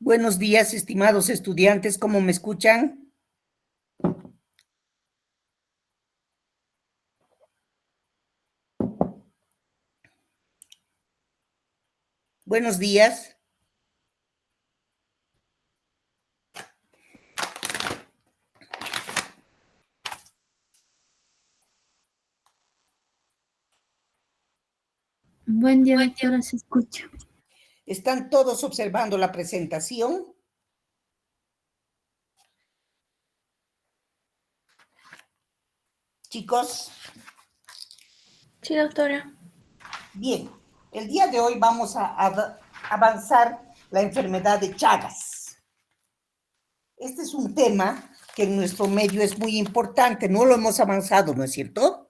Buenos días, estimados estudiantes, ¿cómo me escuchan? Buenos días. Buen día, doctora, se escucha. ¿Están todos observando la presentación? Chicos. Sí, doctora. Bien, el día de hoy vamos a avanzar la enfermedad de Chagas. Este es un tema que en nuestro medio es muy importante, no lo hemos avanzado, ¿no es cierto?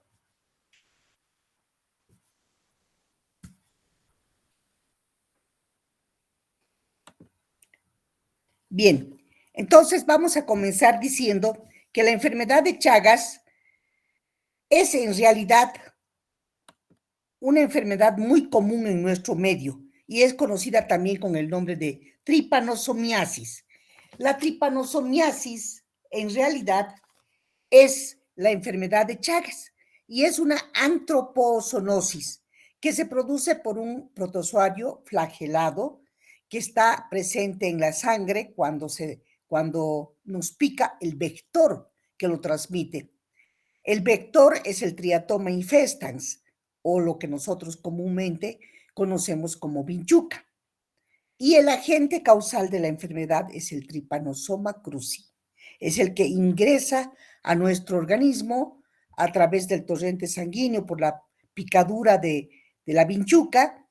Bien, entonces vamos a comenzar diciendo que la enfermedad de Chagas es en realidad una enfermedad muy común en nuestro medio y es conocida también con el nombre de tripanosomiasis. La tripanosomiasis en realidad es la enfermedad de Chagas y es una antropozoonosis que se produce por un protozoario flagelado que está presente en la sangre cuando nos pica el vector que lo transmite. El vector es el Triatoma infestans, o lo que nosotros comúnmente conocemos como vinchuca. Y el agente causal de la enfermedad es el Trypanosoma cruzi. Es el que ingresa a nuestro organismo a través del torrente sanguíneo por la picadura de la vinchuca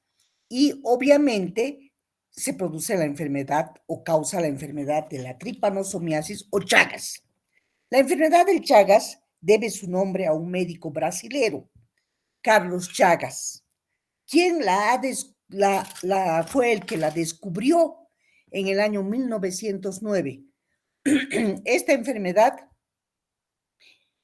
y obviamente se produce la enfermedad o causa la enfermedad de la tripanosomiasis o Chagas. La enfermedad del Chagas debe su nombre a un médico brasilero, Carlos Chagas, quien fue el que la descubrió en el año 1909. Esta enfermedad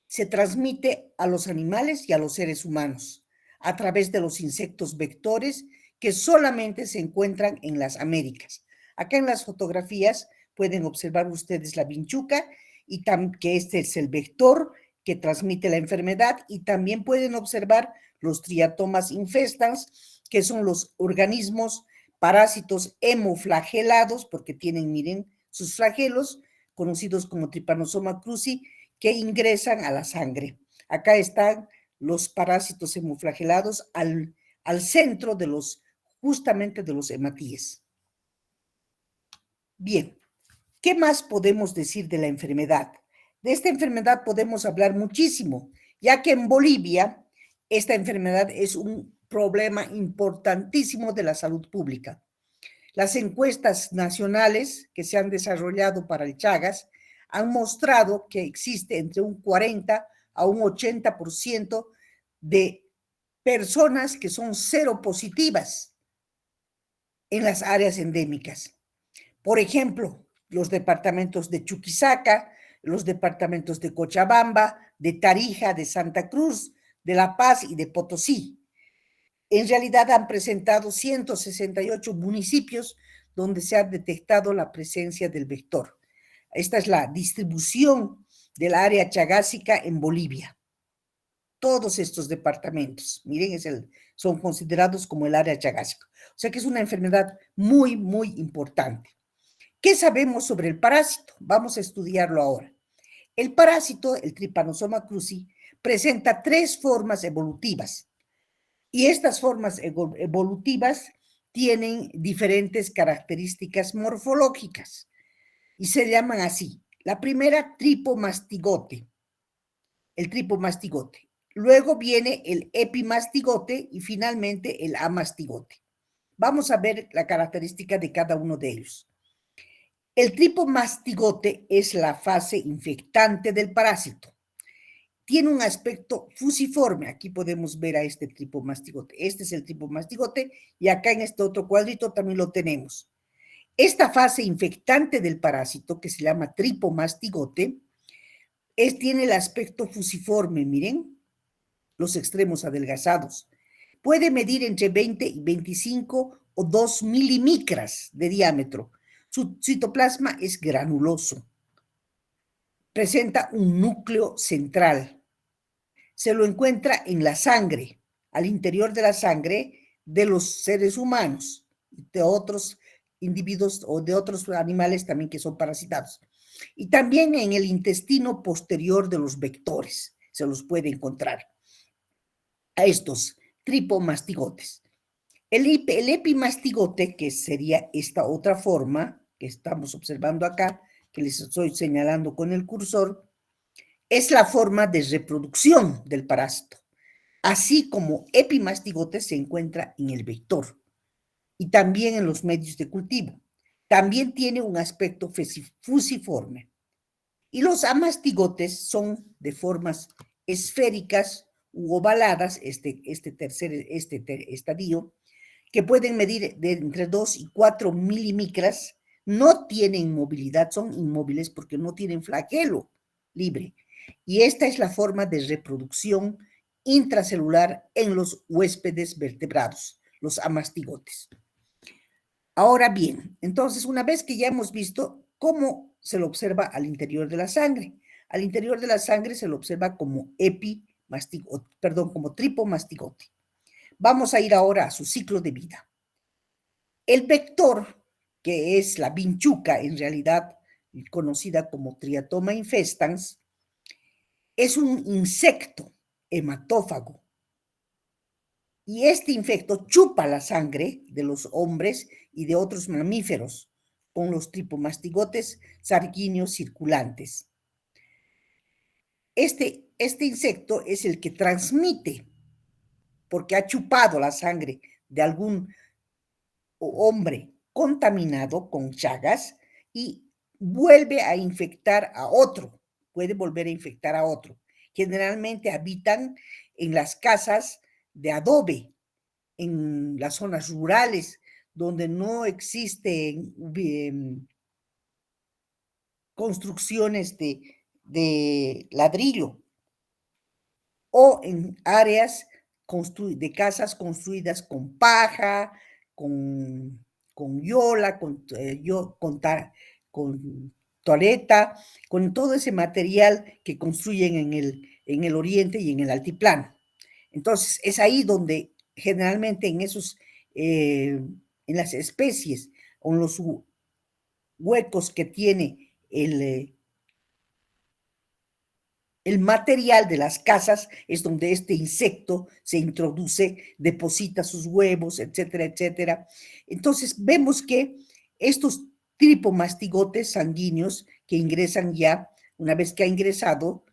se transmite a los animales y a los seres humanos a través de los insectos vectores que solamente se encuentran en las Américas. Acá en las fotografías pueden observar ustedes la vinchuca y que este es el vector que transmite la enfermedad y también pueden observar los triatomas infestans, que son los organismos parásitos hemoflagelados, porque tienen, miren, sus flagelos, conocidos como Trypanosoma cruzi, que ingresan a la sangre. Acá están los parásitos hemoflagelados al centro de justamente de los hematíes. Bien, ¿qué más podemos decir de la enfermedad? De esta enfermedad podemos hablar muchísimo, ya que en Bolivia esta enfermedad es un problema importantísimo de la salud pública. Las encuestas nacionales que se han desarrollado para el Chagas han mostrado que existe entre un 40 a un 80% de personas que son seropositivas en las áreas endémicas. Por ejemplo, los departamentos de Chuquisaca, los departamentos de Cochabamba, de Tarija, de Santa Cruz, de La Paz y de Potosí. En realidad han presentado 168 municipios donde se ha detectado la presencia del vector. Esta es la distribución del área chagásica en Bolivia. Todos estos departamentos, miren, son considerados como el área chagásica. O sea que es una enfermedad muy, muy importante. ¿Qué sabemos sobre el parásito? Vamos a estudiarlo ahora. El parásito, el Trypanosoma cruzi, presenta 3 formas evolutivas. Y estas formas evolutivas tienen diferentes características morfológicas y se llaman así. La primera, tripomastigote, el tripomastigote. Luego viene el epimastigote y finalmente el amastigote. Vamos a ver la característica de cada uno de ellos. El tripomastigote es la fase infectante del parásito. Tiene un aspecto fusiforme. Aquí podemos ver a este tripomastigote. Este es el tripomastigote y acá en este otro cuadrito también lo tenemos. Esta fase infectante del parásito, que se llama tripomastigote, tiene el aspecto fusiforme, miren, los extremos adelgazados. Puede medir entre 20 y 25 o 2 milimicras de diámetro. Su citoplasma es granuloso, presenta un núcleo central. Se lo encuentra en la sangre, al interior de la sangre de los seres humanos, de otros individuos o de otros animales también que son parasitados. Y también en el intestino posterior de los vectores se los puede encontrar a estos tripomastigotes. El epimastigote, que sería esta otra forma que estamos observando acá, que les estoy señalando con el cursor, es la forma de reproducción del parásito. Así como epimastigote se encuentra en el vector y también en los medios de cultivo. También tiene un aspecto fusiforme. Y los amastigotes son de formas esféricas u ovaladas, este tercer estadio, que pueden medir de entre 2 y 4 milimicras, no tienen movilidad, son inmóviles porque no tienen flagelo libre. Y esta es la forma de reproducción intracelular en los huéspedes vertebrados, los amastigotes. Ahora bien, entonces, una vez que ya hemos visto cómo se lo observa al interior de la sangre, al interior de la sangre se lo observa como como tripomastigote. Vamos a ir ahora a su ciclo de vida. El vector, que es la vinchuca, en realidad conocida como Triatoma infestans, es un insecto hematófago. Y este insecto chupa la sangre de los hombres y de otros mamíferos con los tripomastigotes sanguíneos circulantes. Este insecto es el que transmite, porque ha chupado la sangre de algún hombre contaminado con Chagas y vuelve a infectar a otro, puede volver a infectar a otro. Generalmente habitan en las casas de adobe, en las zonas rurales, donde no existen construcciones de ladrillo, o en áreas de casas construidas con paja, con yola, con toreta, con todo ese material que construyen en el oriente y en el altiplano. Entonces, es ahí donde generalmente en las especies o en los huecos que tiene el material de las casas es donde este insecto se introduce, deposita sus huevos, etcétera, etcétera. Entonces, vemos que estos tripomastigotes sanguíneos que ingresan ya, una vez que ha ingresado,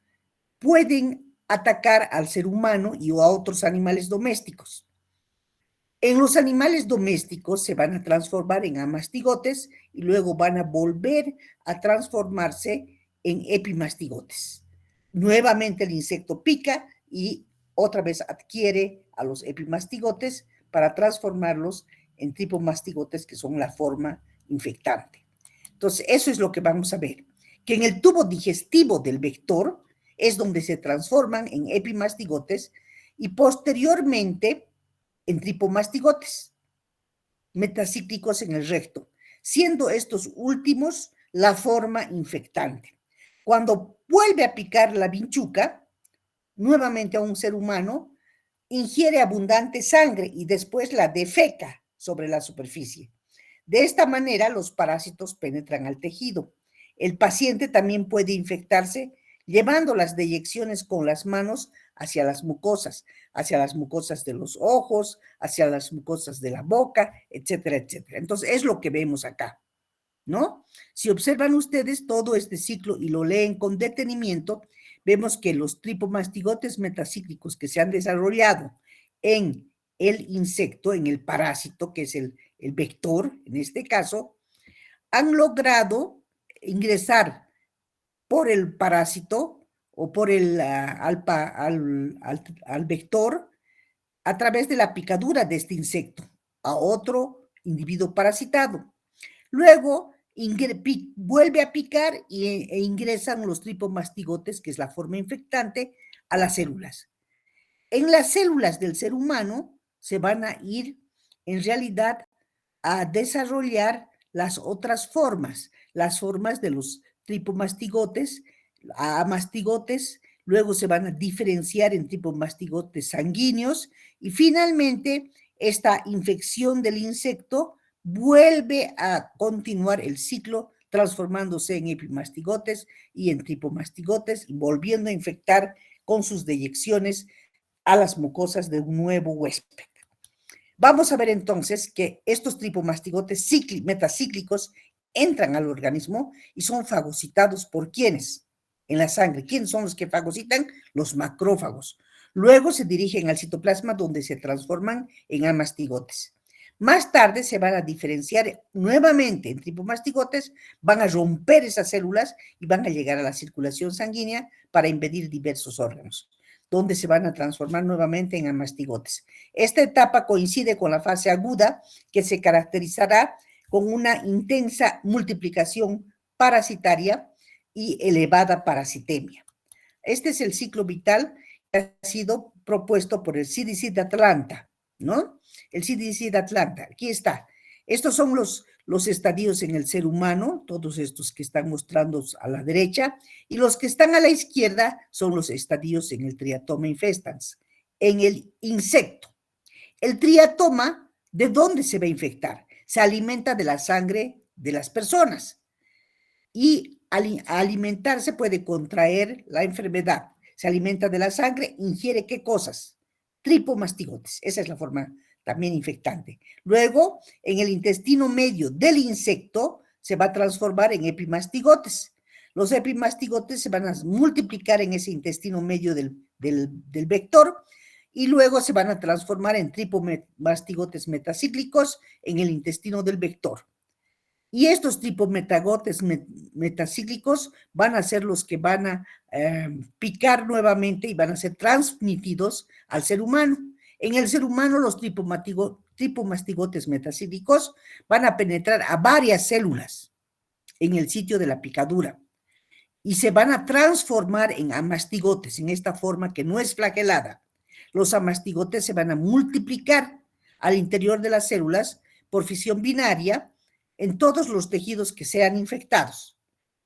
pueden atacar al ser humano y a otros animales domésticos. En los animales domésticos se van a transformar en amastigotes y luego van a volver a transformarse en epimastigotes. Nuevamente el insecto pica y otra vez adquiere a los epimastigotes para transformarlos en tripomastigotes, que son la forma infectante. Entonces, eso es lo que vamos a ver, que en el tubo digestivo del vector es donde se transforman en epimastigotes y posteriormente en tripomastigotes metacíclicos en el recto, siendo estos últimos la forma infectante. Cuando vuelve a picar la vinchuca, nuevamente a un ser humano, ingiere abundante sangre y después la defeca sobre la superficie. De esta manera, los parásitos penetran al tejido. El paciente también puede infectarse llevando las deyecciones con las manos hacia las mucosas de los ojos, hacia las mucosas de la boca, etcétera, etcétera. Entonces, es lo que vemos acá, ¿no? Si observan ustedes todo este ciclo y lo leen con detenimiento, vemos que los tripomastigotes metacíclicos que se han desarrollado en el insecto, en el parásito, que es el vector, en este caso, han logrado ingresar por el parásito o por al vector a través de la picadura de este insecto a otro individuo parasitado. Luego vuelve a picar e ingresan los tripomastigotes, que es la forma infectante, a las células. En las células del ser humano se van a ir, en realidad, a desarrollar las otras formas, las formas de los tripomastigotes a mastigotes, luego se van a diferenciar en tripomastigotes sanguíneos y finalmente esta infección del insecto vuelve a continuar el ciclo transformándose en epimastigotes y en tripomastigotes y volviendo a infectar con sus deyecciones a las mucosas de un nuevo huésped. Vamos a ver entonces que estos tripomastigotes metacíclicos entran al organismo y son fagocitados por ¿quiénes? En la sangre. ¿Quiénes son los que fagocitan? Los macrófagos. Luego se dirigen al citoplasma donde se transforman en amastigotes. Más tarde se van a diferenciar nuevamente en tripomastigotes, van a romper esas células y van a llegar a la circulación sanguínea para invadir diversos órganos, donde se van a transformar nuevamente en amastigotes. Esta etapa coincide con la fase aguda, que se caracterizará con una intensa multiplicación parasitaria y elevada parasitemia. Este es el ciclo vital que ha sido propuesto por el CDC de Atlanta, ¿no? El CDC de Atlanta, aquí está. Estos son los estadios en el ser humano, todos estos que están mostrando a la derecha, y los que están a la izquierda son los estadios en el Triatoma infestans, en el insecto. El triatoma, ¿de dónde se va a infectar? Se alimenta de la sangre de las personas y al alimentarse puede contraer la enfermedad. Se alimenta de la sangre, ingiere ¿qué cosas? Tripomastigotes, esa es la forma también infectante. Luego, en el intestino medio del insecto se va a transformar en epimastigotes. Los epimastigotes se van a multiplicar en ese intestino medio del vector y luego se van a transformar en tripomastigotes metacíclicos en el intestino del vector. Y estos tripometagotes metacíclicos van a ser los que van a picar nuevamente y van a ser transmitidos al ser humano. En el ser humano, los tripomastigotes metacílicos van a penetrar a varias células en el sitio de la picadura y se van a transformar en amastigotes, en esta forma que no es flagelada. Los amastigotes se van a multiplicar al interior de las células por fisión binaria en todos los tejidos que sean infectados.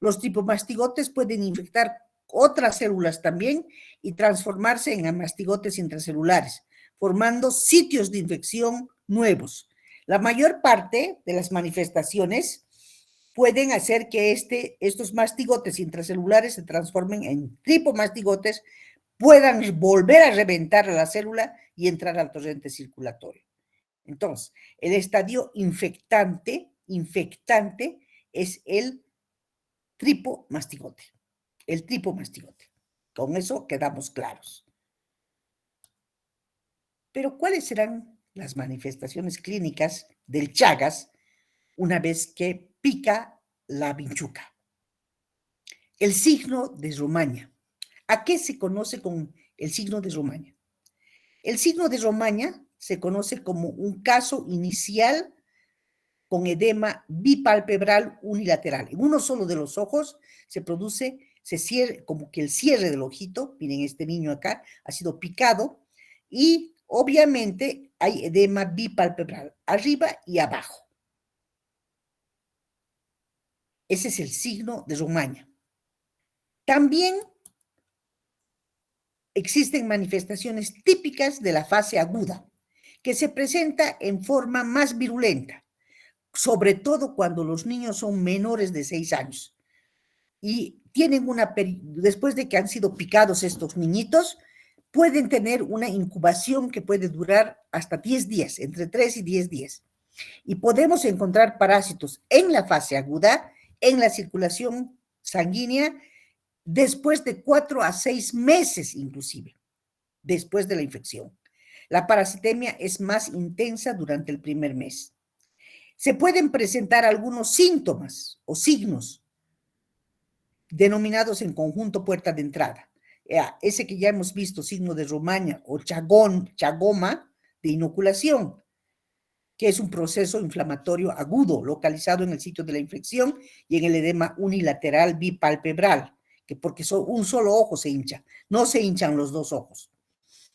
Los tripomastigotes pueden infectar otras células también y transformarse en amastigotes intracelulares, formando sitios de infección nuevos. La mayor parte de las manifestaciones pueden hacer que estos mastigotes intracelulares se transformen en tripomastigotes, puedan volver a reventar a la célula y entrar al torrente circulatorio. Entonces, el estadio infectante es el tripomastigote. El tripomastigote. Con eso quedamos claros. Pero, ¿cuáles serán las manifestaciones clínicas del Chagas una vez que pica la vinchuca? El signo de Romaña. ¿A qué se conoce con el signo de Romaña? El signo de Romaña se conoce como un caso inicial con edema bipalpebral unilateral. En uno solo de los ojos se produce, se cierra, como que el cierre del ojito, miren este niño acá, ha sido picado, y obviamente hay edema bipalpebral, arriba y abajo. Ese es el signo de Romaña. También existen manifestaciones típicas de la fase aguda, que se presenta en forma más virulenta, sobre todo cuando los niños son menores de 6 años y tienen después de que han sido picados estos niñitos, pueden tener una incubación que puede durar hasta 10 días, entre 3 y 10 días. Y podemos encontrar parásitos en la fase aguda, en la circulación sanguínea, después de 4 a 6 meses inclusive, después de la infección. La parasitemia es más intensa durante el primer mes. Se pueden presentar algunos síntomas o signos denominados en conjunto puerta de entrada. Ese que ya hemos visto, signo de Romaña o chagoma de inoculación, que es un proceso inflamatorio agudo localizado en el sitio de la infección y en el edema unilateral bipalpebral, que porque un solo ojo se hincha, no se hinchan los dos ojos.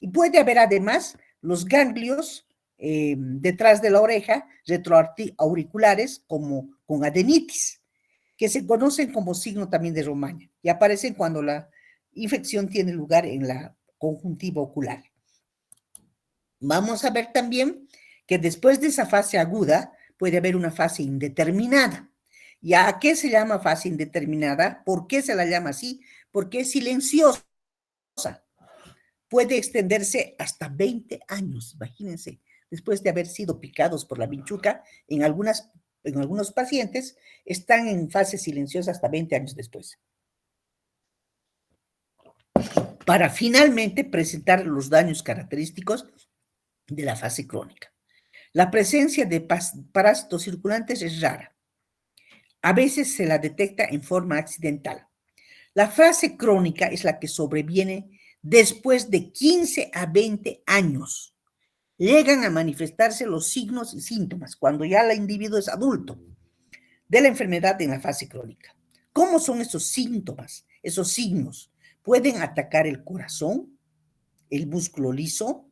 Y puede haber además los ganglios detrás de la oreja, retroauriculares como con adenitis, que se conocen como signo también de Romaña y aparecen cuando la infección tiene lugar en la conjuntiva ocular. Vamos a ver también que después de esa fase aguda puede haber una fase indeterminada. ¿Y a qué se llama fase indeterminada? ¿Por qué se la llama así? Porque es silenciosa. Puede extenderse hasta 20 años, imagínense, después de haber sido picados por la vinchuca, en algunos pacientes están en fase silenciosa hasta 20 años después, para finalmente presentar los daños característicos de la fase crónica. La presencia de parásitos circulantes es rara. A veces se la detecta en forma accidental. La fase crónica es la que sobreviene después de 15 a 20 años. Llegan a manifestarse los signos y síntomas cuando ya el individuo es adulto de la enfermedad en la fase crónica. ¿Cómo son esos síntomas, esos signos? Pueden atacar el corazón, el músculo liso,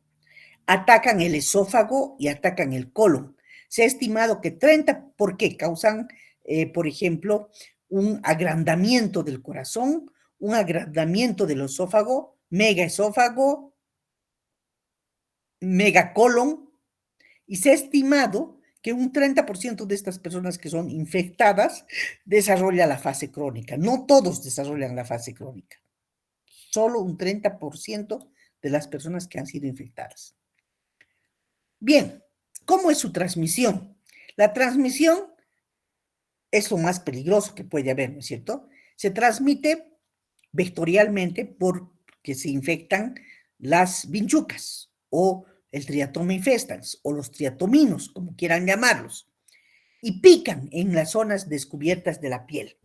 atacan el esófago y atacan el colon. Se ha estimado que 30, ¿por qué? Causan, por ejemplo, un agrandamiento del corazón, un agrandamiento del esófago, megaesófago, megacolon, y se ha estimado que un 30% de estas personas que son infectadas desarrolla la fase crónica. No todos desarrollan la fase crónica, solo un 30% de las personas que han sido infectadas. Bien, ¿cómo es su transmisión? La transmisión es lo más peligroso que puede haber, ¿no es cierto? Se transmite vectorialmente porque se infectan las vinchucas o el triatoma infestans o los triatominos, como quieran llamarlos, y pican en las zonas descubiertas de la piel.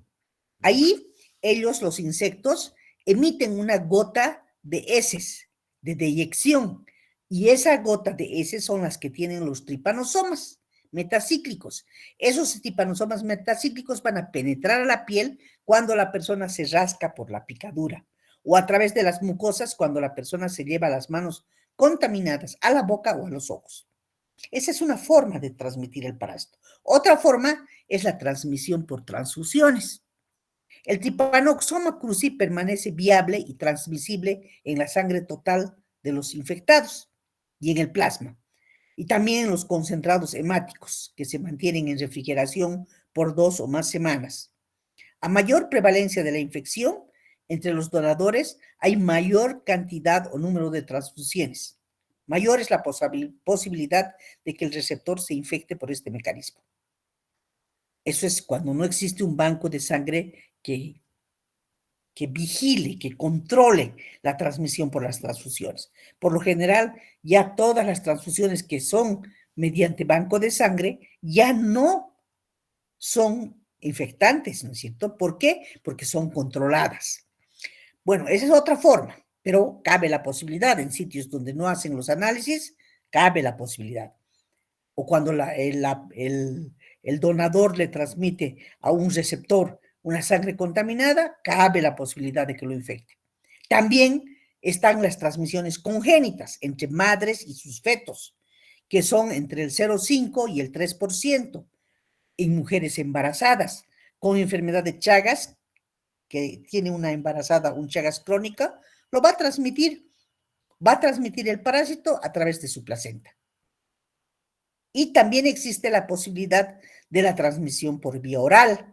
Ahí ellos, los insectos, emiten una gota de heces, de deyección, y esa gota de heces son las que tienen los tripanosomas metacíclicos. Esos tripanosomas metacíclicos van a penetrar a la piel cuando la persona se rasca por la picadura o a través de las mucosas cuando la persona se lleva las manos contaminadas a la boca o a los ojos. Esa es una forma de transmitir el parásito. Otra forma es la transmisión por transfusiones. El Trypanosoma cruzi permanece viable y transmisible en la sangre total de los infectados y en el plasma, y también en los concentrados hemáticos, que se mantienen en refrigeración por 2 o más semanas. A mayor prevalencia de la infección, entre los donadores hay mayor cantidad o número de transfusiones. Mayor es la posibilidad de que el receptor se infecte por este mecanismo. Eso es cuando no existe un banco de sangre que vigile, que controle la transmisión por las transfusiones. Por lo general, ya todas las transfusiones que son mediante banco de sangre ya no son infectantes, ¿no es cierto? ¿Por qué? Porque son controladas. Bueno, esa es otra forma, pero cabe la posibilidad en sitios donde no hacen los análisis, cabe la posibilidad. O cuando el donador le transmite a un receptor una sangre contaminada, cabe la posibilidad de que lo infecte. También están las transmisiones congénitas entre madres y sus fetos, que son entre el 0,5 y el 3% en mujeres embarazadas con enfermedad de Chagas, que tiene una embarazada, un Chagas crónica, lo va a transmitir el parásito a través de su placenta. Y también existe la posibilidad de la transmisión por vía oral.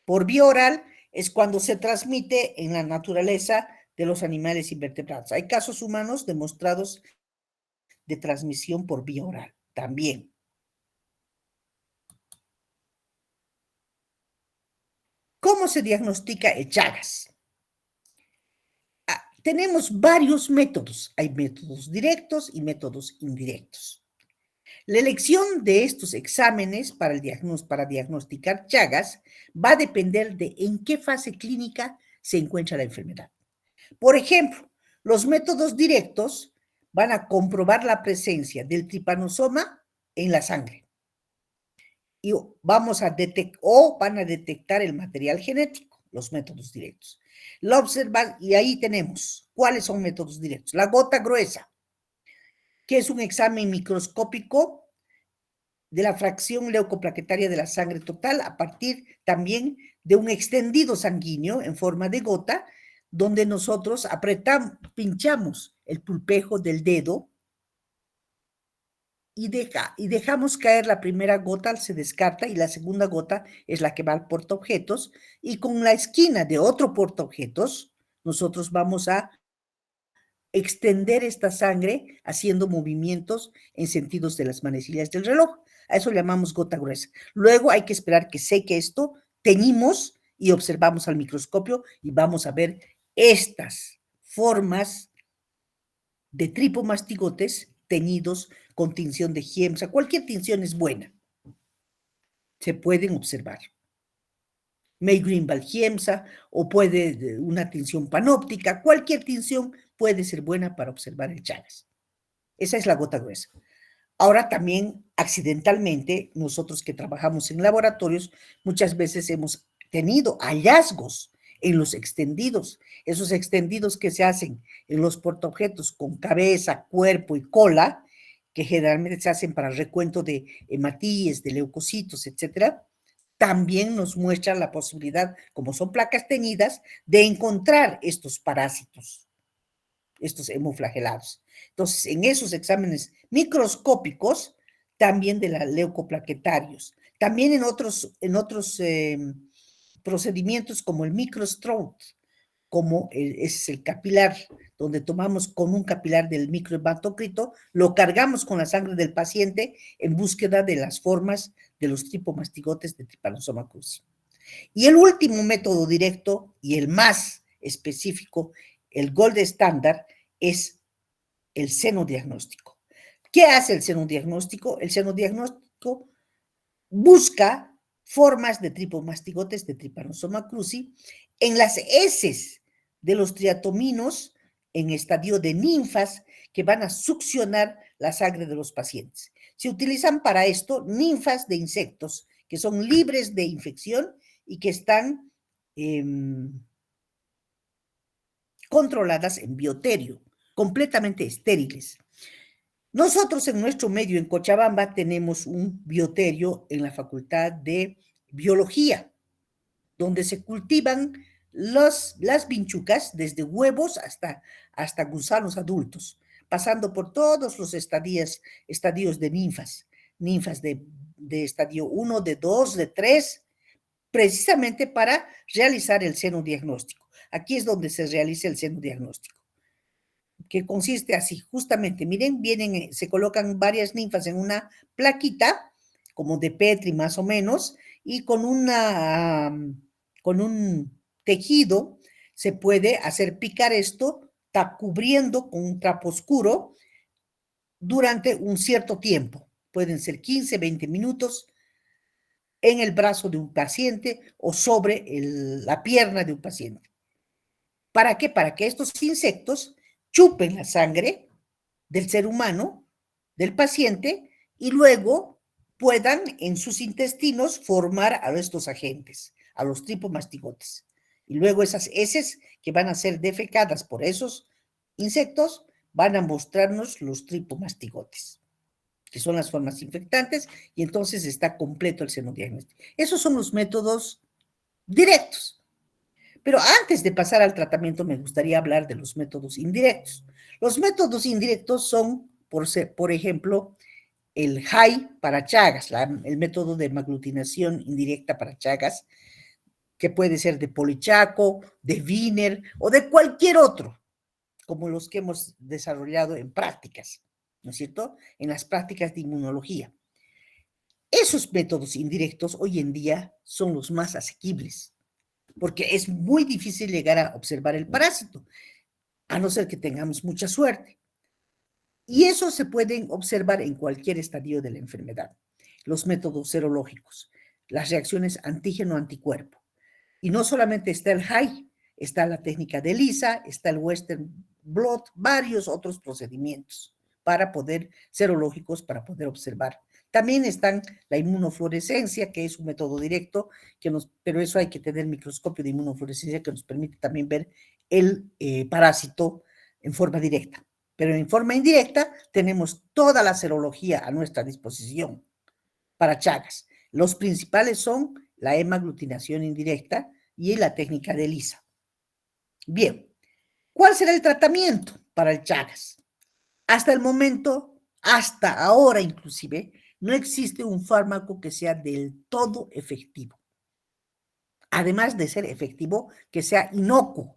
Por vía oral es cuando se transmite en la naturaleza de los animales invertebrados. Hay casos humanos demostrados de transmisión por vía oral también. ¿Cómo se diagnostica el Chagas? Tenemos varios métodos. Hay métodos directos y métodos indirectos. La elección de estos exámenes para diagnosticar Chagas va a depender de en qué fase clínica se encuentra la enfermedad. Por ejemplo, los métodos directos van a comprobar la presencia del tripanosoma en la sangre y van a detectar el material genético, los métodos directos. Y ahí tenemos, ¿cuáles son métodos directos? La gota gruesa. que es un examen microscópico de la fracción leucoplaquetaria de la sangre total a partir también de un extendido sanguíneo en forma de gota, donde nosotros apretamos, pinchamos el pulpejo del dedo y dejamos caer la primera gota, se descarta, y la segunda gota es la que va al portaobjetos, y con la esquina de otro portaobjetos, nosotros vamos a extender esta sangre haciendo movimientos en sentidos de las manecillas del reloj. A eso le llamamos gota gruesa. Luego hay que esperar que seque esto, teñimos y observamos al microscopio y vamos a ver estas formas de tripomastigotes teñidos con tinción de Giemsa. Cualquier tinción es buena. Se pueden observar. May Greenwald Giemsa o puede una tinción panóptica, cualquier tinción puede ser buena para observar el Chagas. Esa es la gota gruesa. Ahora también, accidentalmente, nosotros que trabajamos en laboratorios, muchas veces hemos tenido hallazgos en los extendidos, esos extendidos que se hacen en los portaobjetos con cabeza, cuerpo y cola, que generalmente se hacen para recuento de hematíes, de leucocitos, etcétera, también nos muestra la posibilidad, como son placas teñidas, de encontrar estos parásitos, estos hemoflagelados. Entonces, en esos exámenes microscópicos, también de la leucoplaquetarios, también en otros procedimientos como el microstroke, como es el capilar, donde tomamos con un capilar del microhematocrito, lo cargamos con la sangre del paciente en búsqueda de las formas de los tripomastigotes de Trypanosoma cruzi. Y el último método directo y el más específico, el gold estándar, es el senodiagnóstico. ¿Qué hace el senodiagnóstico? El senodiagnóstico busca formas de tripomastigotes de Trypanosoma cruzi en las heces de los triatominos en estadio de ninfas que van a succionar la sangre de los pacientes. Se utilizan para esto ninfas de insectos que son libres de infección y que están controladas en bioterio, completamente estériles. Nosotros en nuestro medio en Cochabamba tenemos un bioterio en la Facultad de Biología, donde se cultivan las vinchucas desde huevos hasta gusanos adultos, pasando por todos los estadios de ninfas de estadio 1, de 2, de 3, precisamente para realizar el senodiagnóstico. Aquí es donde se realiza el senodiagnóstico, que consiste así, justamente, miren, se colocan varias ninfas en una plaquita, como de Petri más o menos, y con un tejido se puede hacer picar esto, está cubriendo con un trapo oscuro durante un cierto tiempo, pueden ser 15, 20 minutos, en el brazo de un paciente o sobre la pierna de un paciente. ¿Para qué? Para que estos insectos chupen la sangre del ser humano, del paciente, y luego puedan en sus intestinos formar a estos agentes, a los tripomastigotes. Y luego esas heces que van a ser defecadas por esos insectos van a mostrarnos los tripomastigotes, que son las formas infectantes, y entonces está completo el senodiagnóstico. Esos son los métodos directos. Pero antes de pasar al tratamiento, me gustaría hablar de los métodos indirectos. Los métodos indirectos son, por ejemplo, el HAI para Chagas, el método de hemaglutinación indirecta para Chagas, que puede ser de Polichaco, de Wiener o de cualquier otro, como los que hemos desarrollado en prácticas, ¿no es cierto? En las prácticas de inmunología. Esos métodos indirectos hoy en día son los más asequibles, porque es muy difícil llegar a observar el parásito, a no ser que tengamos mucha suerte. Y eso se pueden observar en cualquier estadio de la enfermedad. Los métodos serológicos, las reacciones antígeno-anticuerpo. Y no solamente está el HAI, está la técnica de ELISA, está el Western Blot, varios otros procedimientos para poder, serológicos, para poder observar. También están la inmunofluorescencia, que es un método directo, pero eso hay que tener microscopio de inmunofluorescencia que nos permite también ver el parásito en forma directa. pero en forma indirecta tenemos toda la serología a nuestra disposición para Chagas. Los principales son la hemaglutinación indirecta y la técnica de ELISA. Bien, ¿cuál será el tratamiento para el Chagas? Hasta el momento, hasta ahora inclusive, no existe un fármaco que sea del todo efectivo. Además de ser efectivo, que sea inocuo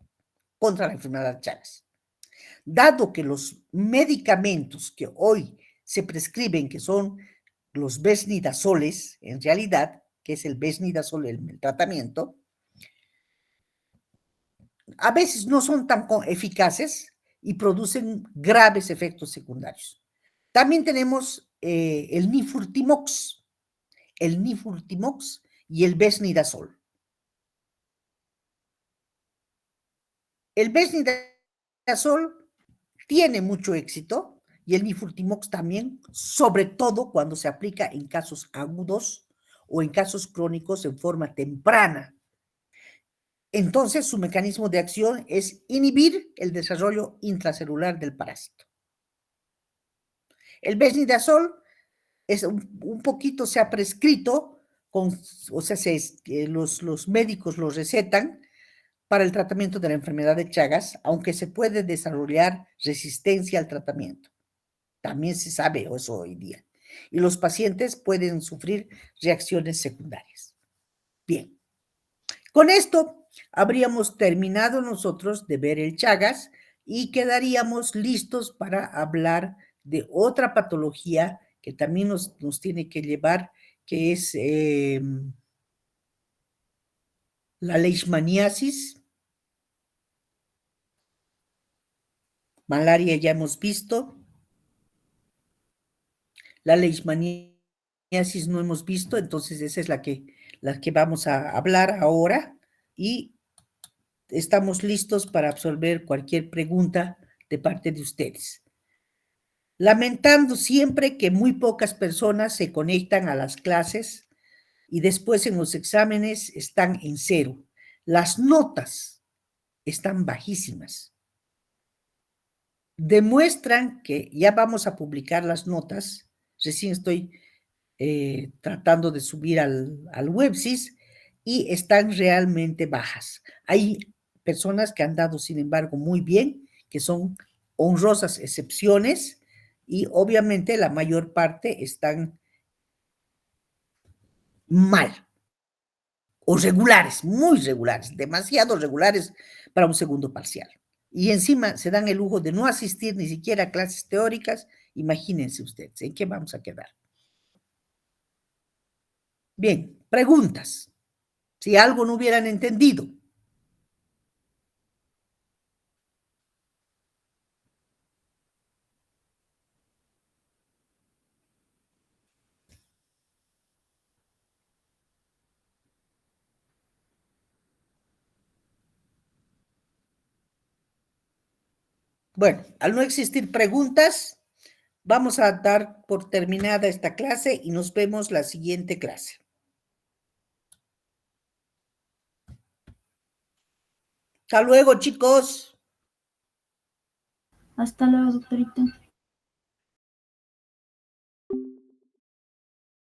contra la enfermedad de Chagas. Dado que los medicamentos que hoy se prescriben, que son los besnidazoles, en realidad, que es el besnidazol, el tratamiento, a veces no son tan eficaces y producen graves efectos secundarios. También tenemos el nifurtimox y el besnidazol. El besnidazol tiene mucho éxito y el nifurtimox también, sobre todo cuando se aplica en casos agudos o en casos crónicos en forma temprana. Entonces, su mecanismo de acción es inhibir el desarrollo intracelular del parásito. El besnidazol es un poquito se ha prescrito, o sea, los médicos lo recetan para el tratamiento de la enfermedad de Chagas, aunque se puede desarrollar resistencia al tratamiento. También se sabe eso hoy día. Y los pacientes pueden sufrir reacciones secundarias. Bien, con esto habríamos terminado nosotros de ver el Chagas y quedaríamos listos para hablar de otra patología que también nos tiene que llevar, que es la leishmaniasis. Malaria ya hemos visto. La leishmaniasis no hemos visto, entonces esa es la que vamos a hablar ahora y estamos listos para absorber cualquier pregunta de parte de ustedes. Lamentando siempre que muy pocas personas se conectan a las clases y después en los exámenes están en cero. Las notas están bajísimas. Demuestran que ya vamos a publicar las notas. Recién estoy tratando de subir al WebSys y están realmente bajas. Hay personas que han dado, sin embargo, muy bien, que son honrosas excepciones y obviamente la mayor parte están mal o regulares, muy regulares, demasiado regulares para un segundo parcial. Y encima se dan el lujo de no asistir ni siquiera a clases teóricas. Imagínense ustedes, ¿en qué vamos a quedar? Bien, preguntas. Si algo no hubieran entendido. Bueno, al no existir preguntas, vamos a dar por terminada esta clase y nos vemos la siguiente clase. Hasta luego, chicos. Hasta luego, doctorita.